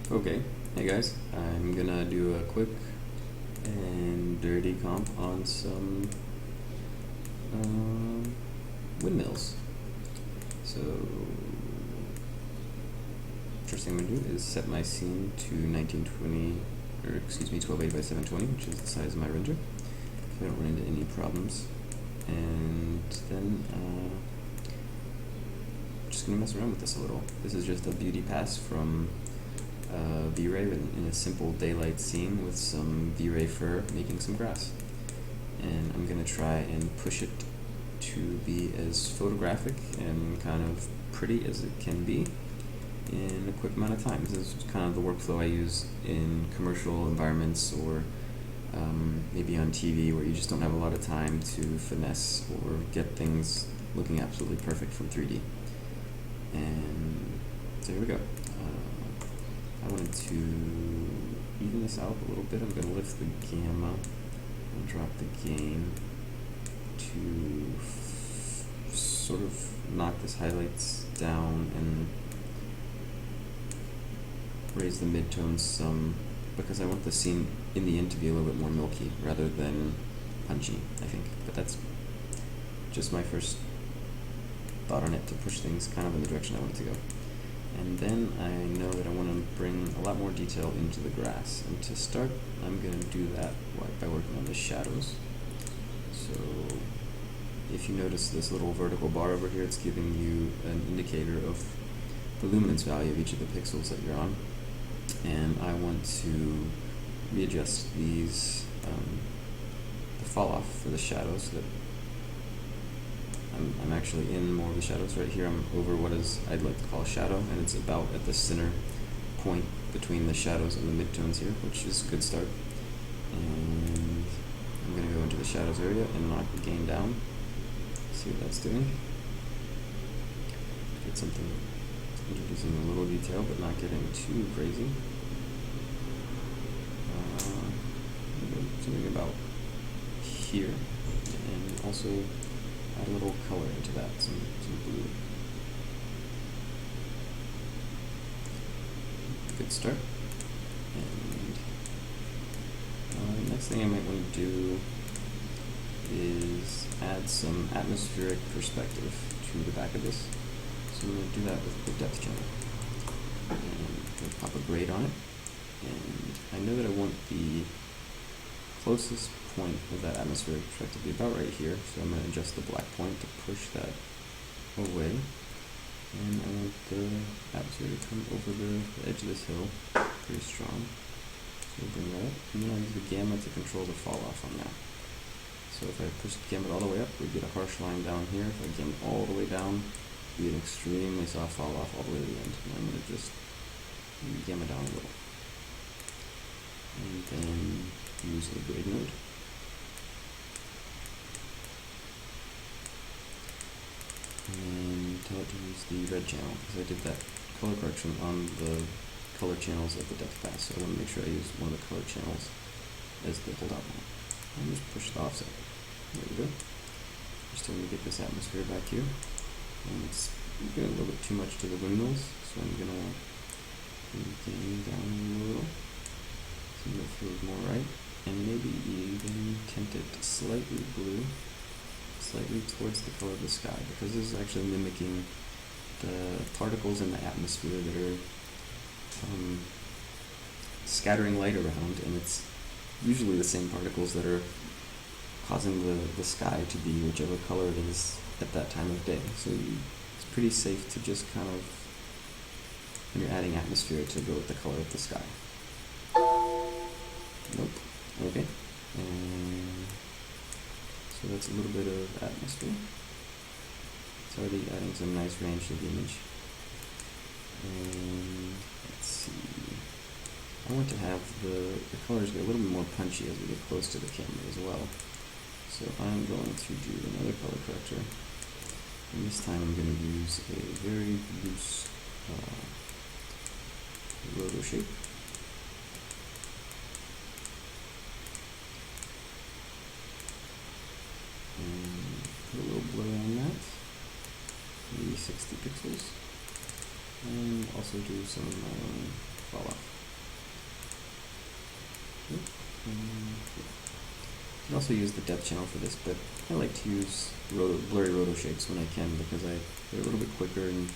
Okay, hey guys, I'm gonna do a quick and dirty comp on some windmills. So, first thing I'm gonna do is set my scene to 1920, or excuse me, 1280 by 720, which is the size of my render, so I don't run into any problems. And then, just gonna mess around with this a little. This is just a beauty pass from V-Ray in a simple daylight scene with some V-Ray fur making some grass. And I'm going to try and push it to be as photographic and kind of pretty as it can be in a quick amount of time. This is kind of the workflow I use in commercial environments or maybe on TV where you just don't have a lot of time to finesse or get things looking absolutely perfect from 3D. And so here we go. I wanted to even this out a little bit. I'm going to lift the gamma and drop the gain to sort of knock this highlights down and raise the midtones some, because I want the scene in the end to be a little bit more milky rather than punchy, I think. But that's just my first thought on it, to push things kind of in the direction I want it to go. And then I know that I want to bring a lot more detail into the grass. And to start, I'm going to do that by working on the shadows. So if you notice this little vertical bar over here, it's giving you an indicator of the luminance value of each of the pixels that you're on. And I want to readjust these, the fall off for the shadows, so that I'm actually in more of the shadows right here. I'm over what is I'd like to call a shadow, and it's about at the center point between the shadows and the midtones here, which is a good start. And I'm going to go into the shadows area and knock the gain down. See what that's doing. Get something, introducing a little detail, but not getting too crazy. Something about here, and also add a little color into that, some blue. Good start. And next thing I might want to do is add some atmospheric perspective to the back of this. So I'm going to do that with the depth channel. And I'm going to pop a grade on it. And I know that I want the closest point of that atmospheric perspective to be about right here, so I'm going to adjust the black point to push that away. And I want the atmosphere to come over the edge of this hill pretty strong. So we'll bring that up, and then I'll use the gamma to control the fall off on that. So if I push the gamma all the way up, we get a harsh line down here. If I gamma all the way down, we get an extremely soft fall off all the way to the end. And I'm going to just gamma down a little. And then use the grade node. And tell it to use the red channel, because I did that color correction on the color channels of the depth pass, so I want to make sure I use one of the color channels as the holdout one. And just push the offset. There we go. Just starting to get this atmosphere back here. And it's getting a little bit too much to the windmills, so I'm going to gain down a little. So that feels more right. And maybe even tint it slightly blue, slightly towards the color of the sky, because this is actually mimicking the particles in the atmosphere that are scattering light around, and it's usually the same particles that are causing the sky to be whichever color it is at that time of day. So it's pretty safe to just kind of, when you're adding atmosphere, to go with the color of the sky. Nope. Okay. And so that's a little bit of atmosphere. It's already adding some nice range to the image. And let's see. I want to have the colors get a little bit more punchy as we get close to the camera as well. So I'm going to do another color corrector. And this time I'm going to use a very loose roto shape. And put a little blur on that, maybe 60 pixels, and also do some fall off. You can also use the depth channel for this, but I like to use blurry roto shapes when I can because they're a little bit quicker and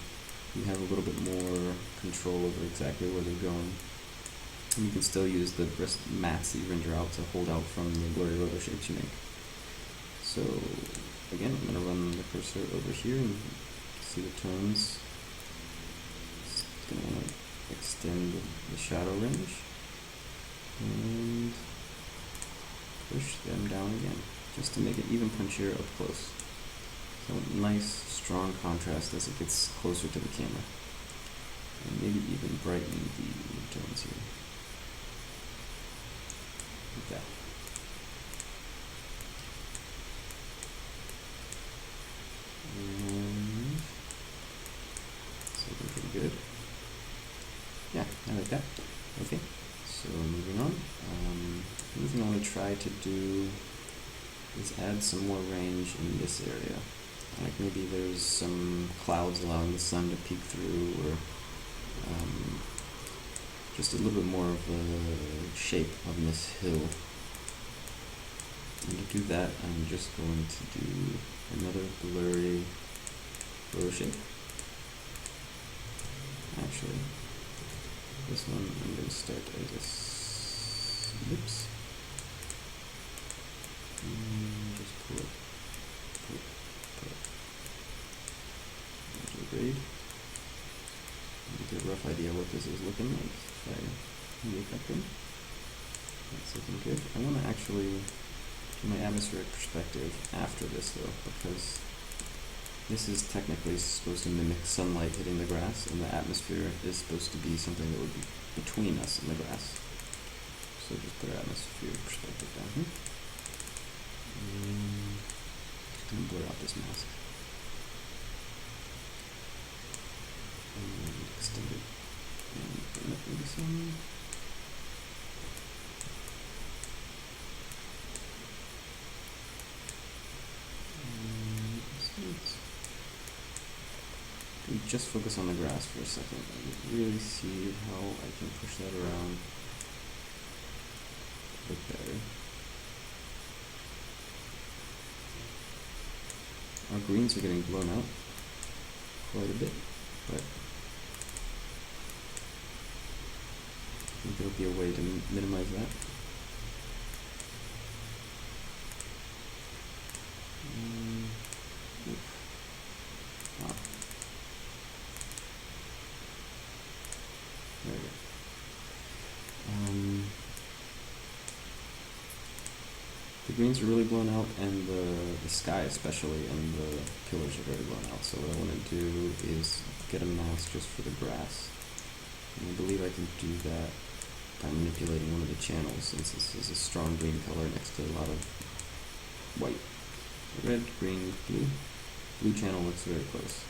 you have a little bit more control over exactly where they're going. And you can still use the mats that you render out to hold out from the blurry roto shapes you make. So again, I'm going to run the cursor over here and see the tones. It's going to want to extend the shadow range and push them down again, just to make it even punchier up close. So nice, strong contrast as it gets closer to the camera. And maybe even brighten the tones here. Like that. And it's looking pretty good. Yeah, I like that. Okay, so moving on. Another thing I want to try to do is add some more range in this area. Like maybe there's some clouds allowing the sun to peek through, or just a little bit more of a shape on this hill. And to do that, I'm just going to do another blurry roto shape. Actually, this one I'm going to start as a ellipse. And just pull it. Retrograde. Get a rough idea what this is looking like if I make that thing. That's looking good. I want to actually do my atmospheric perspective after this though, because this is technically supposed to mimic sunlight hitting the grass, and the atmosphere is supposed to be something that would be between us and the grass. So just put our atmospheric perspective down here. And blur out this mask. And extend it. And bring up maybe some. Just focus on the grass for a second and really see how I can push that around a bit better. Our greens are getting blown out quite a bit, but I think there'll be a way to minimize that. Wow. There we go. The greens are really blown out, and the sky especially, and the pillars are very blown out. So what I want to do is get a mask just for the grass. And I believe I can do that by manipulating one of the channels, since this is a strong green color next to a lot of white. Red, green, blue. Blue channel looks very close.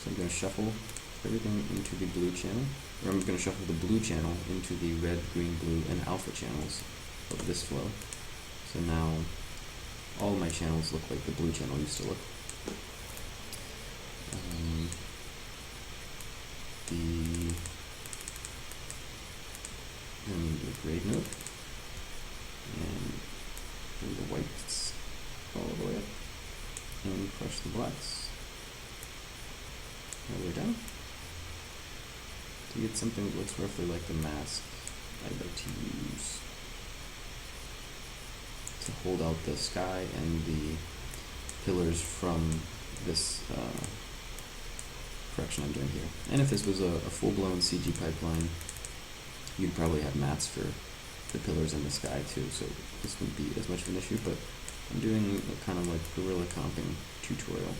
So I'm going to shuffle everything into the blue channel, or I'm going to shuffle the blue channel into the red, green, blue, and alpha channels of this flow. So now all my channels look like the blue channel used to look. The grade note, and bring the whites all the way up, and crush the blacks all the way down. To get something that looks roughly like the mask, I'd like to use to hold out the sky and the pillars from this correction I'm doing here. And if this was a full-blown CG pipeline, you'd probably have mats for the pillars and the sky too, so this wouldn't be as much of an issue, but I'm doing a kind of like guerrilla comping tutorial,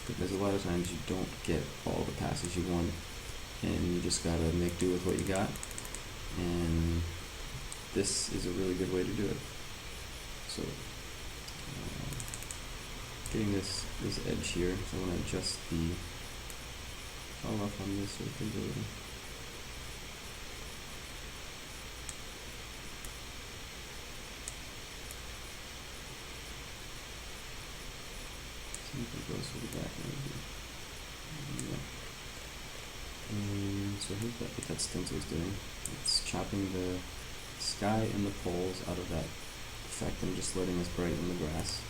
because a lot of times you don't get all the passes you want, and you just gotta make do with what you got, and this is a really good way to do it. So getting this edge here, so I want to adjust the fall off on this with the see if it goes to the back maybe. Yeah. And so here's what that stencil is doing. It's chopping the sky and the poles out of that effect. I'm just letting us brighten the grass.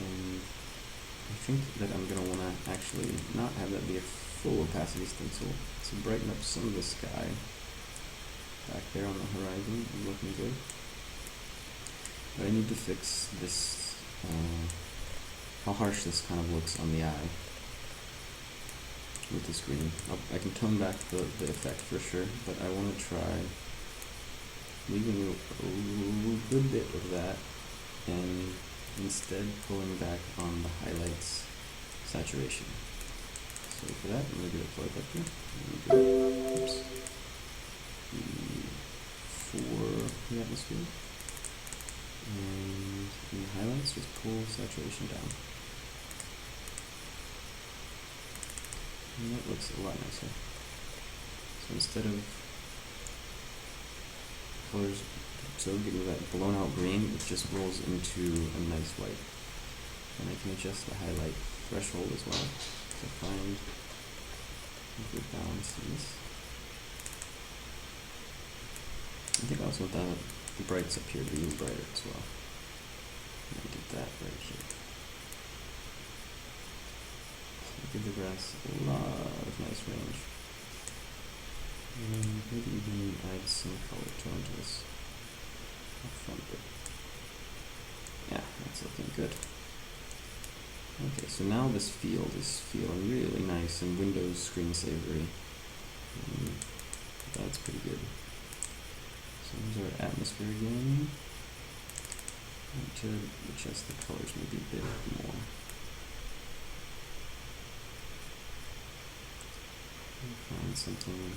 And I think that I'm going to want to actually not have that be a full opacity stencil. So brighten up some of the sky back there on the horizon. I'm looking good. But I need to fix this, how harsh this kind of looks on the eye with this green. I can tone back the effect for sure, but I want to try leaving a good bit of that and instead pulling back on the highlights saturation. So for that, I'm going to do a plug up here. Oops. For the atmosphere. And in the highlights, just pull saturation down. And that looks a lot nicer. So instead of colors so getting that blown out green, it just rolls into a nice white. And I can adjust the highlight threshold as well to find a good balance in this. I think I also want the brights up here to be even brighter as well. And I did that right here. So give the grass a lot of nice range. And maybe even add some color tone to this front bit. Yeah, that's looking good. Okay, so now this field is feeling really nice and Windows screensavery. That's pretty good. So here's our atmosphere again. And to adjust the colors maybe a bit more. Find something.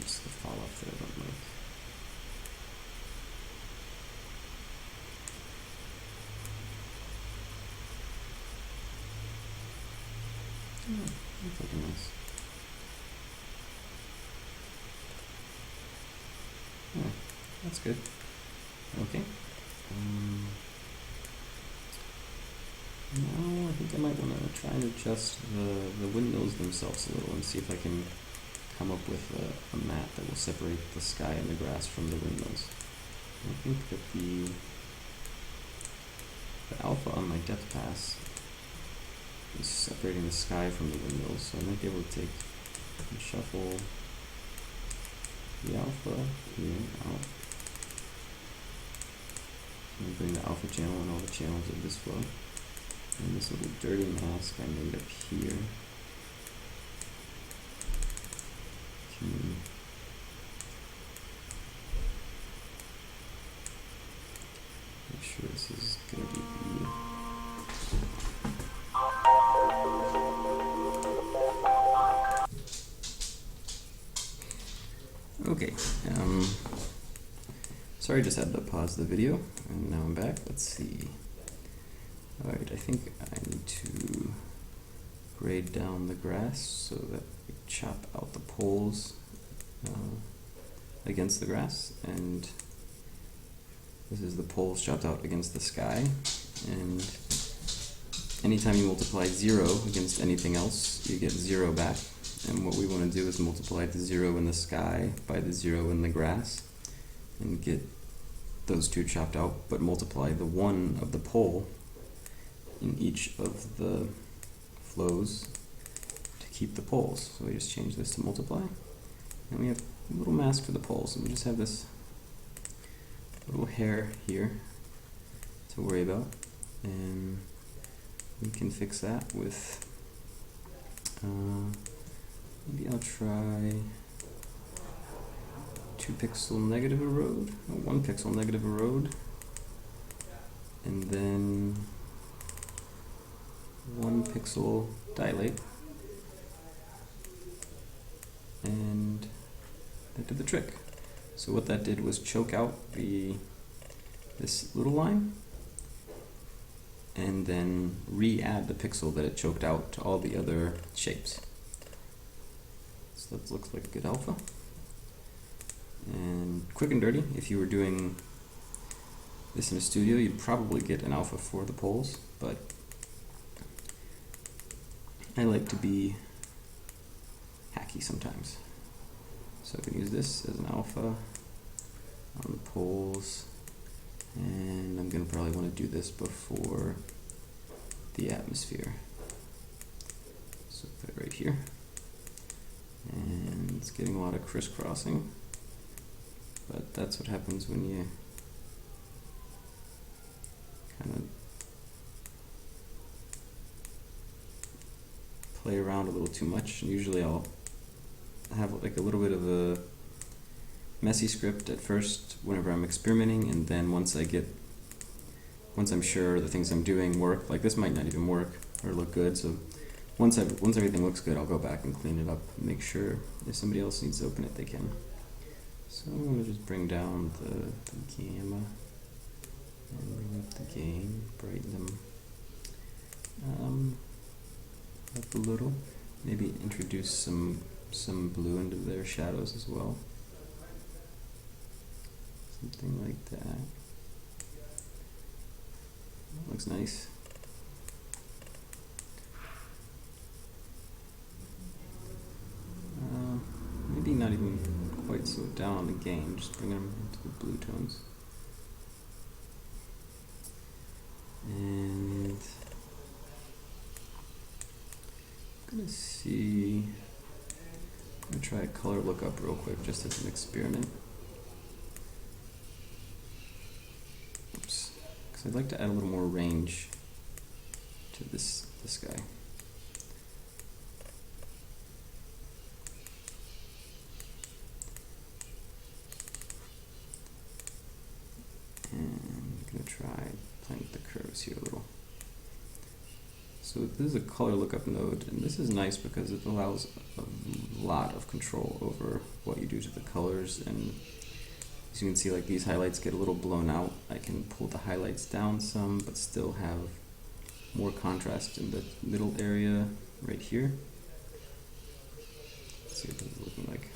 Just the fall off there I don't like. That's looking nice. Yeah, that's good. Okay. Now I think I might want to try and adjust the windmills themselves a little and see if I can come up with a mat that will separate the sky and the grass from the windmills. I think that the alpha on my depth pass is separating the sky from the windmills, so I might be able to take and shuffle the alpha here out. And bring the alpha channel and all the channels of this flow. And this little dirty mask I made up here can make sure this is going to be okay. Sorry, just had to pause the video, and now I'm back. Let's see. Alright, I think I need to grade down the grass so that we chop out the poles against the grass, and this is the poles chopped out against the sky, and anytime you multiply 0 against anything else, you get 0 back, and what we want to do is multiply the 0 in the sky by the 0 in the grass, and get those two chopped out, but multiply the 1 of the pole in each of the flows to keep the poles. So we just change this to multiply, and we have a little mask for the poles, and we just have this little hair here to worry about, and we can fix that with maybe I'll try 2 pixel negative erode, or 1 pixel negative erode, and then 1 pixel dilate, and that did the trick. So what that did was choke out this little line, and then re-add the pixel that it choked out to all the other shapes. So that looks like a good alpha. And quick and dirty, if you were doing this in a studio, you'd probably get an alpha for the poles, but I like to be hacky sometimes. So I can use this as an alpha on the poles, and I'm going to probably want to do this before the atmosphere. So put it right here. And it's getting a lot of crisscrossing, but that's what happens when you kind of play around a little too much. And usually I'll have like a little bit of a messy script at first whenever I'm experimenting, and then once I'm sure the things I'm doing work, like this might not even work or look good, so once everything looks good, I'll go back and clean it up and make sure if somebody else needs to open it, they can. So I'm going to just bring down the gamma and bring up the gain, brighten them up a little, maybe introduce some blue into their shadows as well. Something like that. That looks nice. Maybe not even quite so down on the gain, just bring them into the blue tones. And I'm gonna see, I'm gonna try a color lookup real quick just as an experiment. Oops, because I'd like to add a little more range to this guy. And I'm going to try playing with the curves here a little. So this is a color lookup node, and this is nice because it allows a lot of control over what you do to the colors. And as you can see, like these highlights get a little blown out. I can pull the highlights down some, but still have more contrast in the middle area right here. Let's see what this is looking like.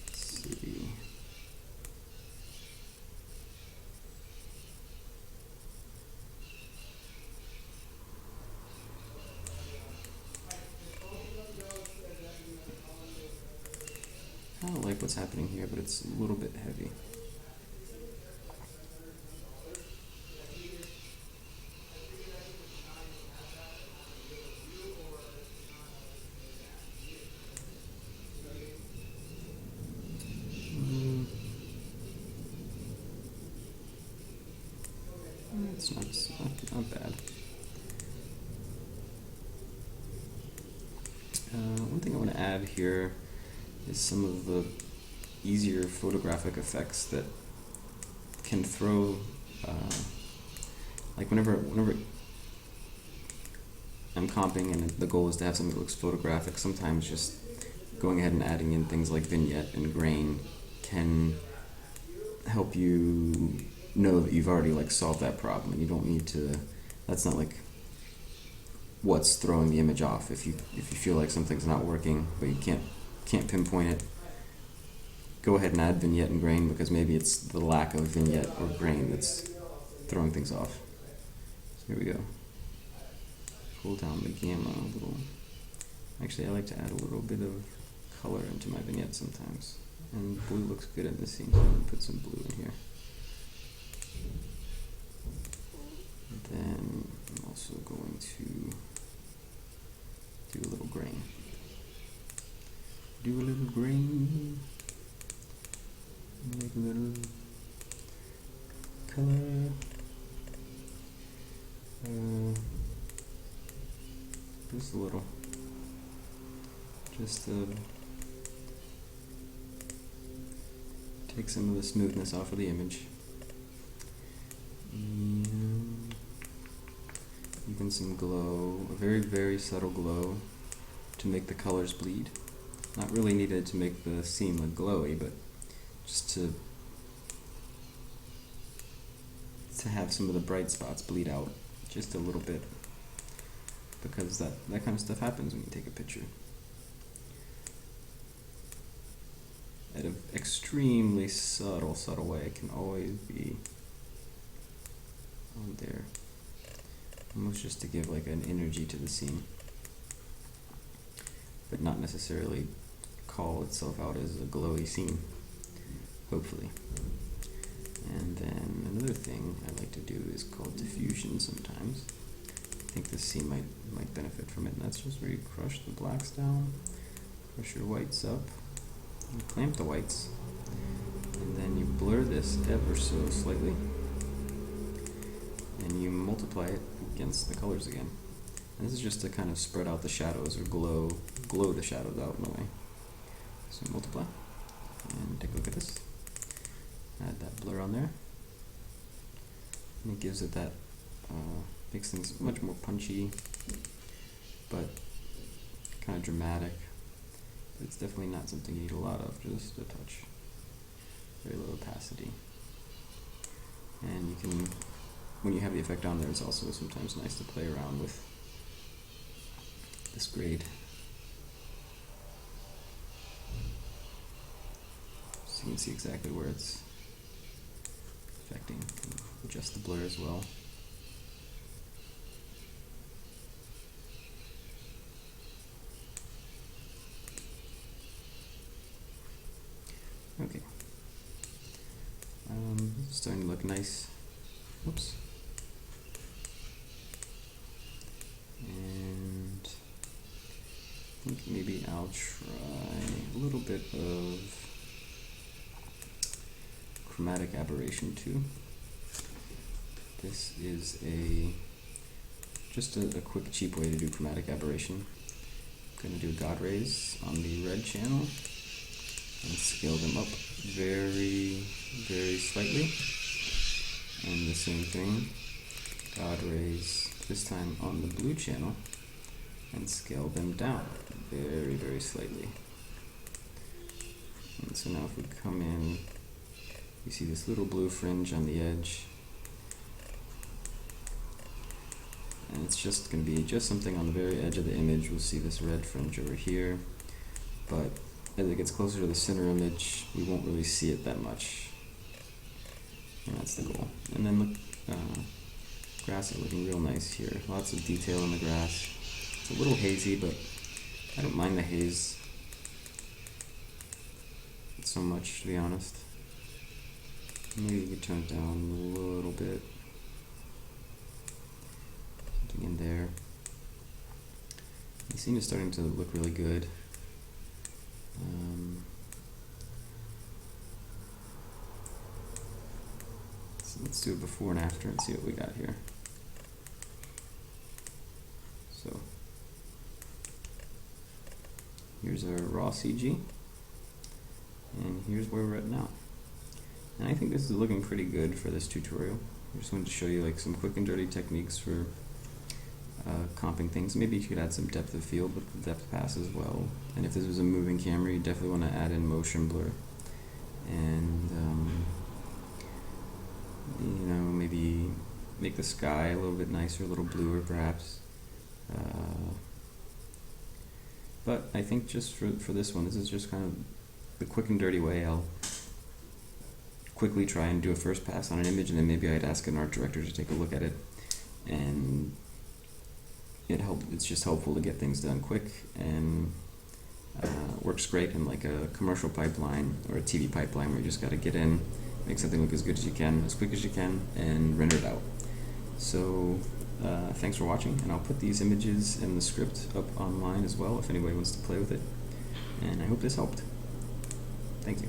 Let's see. I don't like what's happening here, but it's a little bit heavy. It's not bad. One thing I want to add here is some of the easier photographic effects that can throw, like whenever I'm comping and the goal is to have something that looks photographic, sometimes just going ahead and adding in things like vignette and grain can help you know that you've already like solved that problem, and you don't need to, that's not like what's throwing the image off. If you feel like something's not working but you can't pinpoint it, go ahead and add vignette and grain, because maybe it's the lack of vignette or grain that's throwing things off. So here we go. Pull down the gamma a little. Actually, I like to add a little bit of color into my vignette sometimes, and blue looks good in this scene, so I'm going to put some blue in here. And then I'm also going to do a little grain. Do a little grain. Make a little color. Just a little. Just to take some of the smoothness off of the image. And even some glow, a very, very subtle glow to make the colors bleed. Not really needed to make the scene look glowy, but just to to have some of the bright spots bleed out just a little bit, because that kind of stuff happens when you take a picture. At an extremely subtle way, it can always be on there, almost just to give like an energy to the scene, but not necessarily call itself out as a glowy scene, hopefully. And then another thing I like to do is called diffusion sometimes. I think this scene might benefit from it, and that's just where you crush the blacks down, crush your whites up, and clamp the whites, and then you blur this ever so slightly, and you multiply it against the colors again. And this is just to kind of spread out the shadows, or glow the shadows out in a way. So multiply, and take a look at this. Add that blur on there, and it gives it that, makes things much more punchy, but kind of dramatic. It's definitely not something you need a lot of, just a touch. Very low opacity. And you can, when you have the effect on there, it's also sometimes nice to play around with this grade. So you can see exactly where it's affecting. Adjust the blur as well. Okay. It's starting to look nice. Whoops. And I think maybe I'll try a little bit of chromatic aberration too. This is just a quick, cheap way to do chromatic aberration. I'm going to do God rays on the red channel and scale them up very, very slightly. And the same thing, God rays this time on the blue channel and scale them down very, very slightly. And so now if we come in, you see this little blue fringe on the edge, and it's just going to be just something on the very edge of the image. We'll see this red fringe over here, but as it gets closer to the center image, we won't really see it that much. And that's the goal. And then look, grass are looking real nice here. Lots of detail in the grass. It's a little hazy, but I don't mind the haze so much, to be honest. Maybe you could turn it down a little bit. Something in there. The scene is starting to look really good. So let's do it before and after and see what we got here. So here's our raw CG, and here's where we're at now. And I think this is looking pretty good for this tutorial. I just wanted to show you like some quick and dirty techniques for comping things. Maybe you could add some depth of field with the depth pass as well. And if this was a moving camera, you definitely want to add in motion blur. And you know, maybe make the sky a little bit nicer, a little bluer perhaps. But I think just for this one, this is just kind of the quick and dirty way. I'll quickly try and do a first pass on an image, and then maybe I'd ask an art director to take a look at it. And it's just helpful to get things done quick, and works great in like a commercial pipeline or a TV pipeline where you just got to get in, make something look as good as you can, as quick as you can, and render it out. So thanks for watching, and I'll put these images and the script up online as well if anybody wants to play with it. And I hope this helped. Thank you.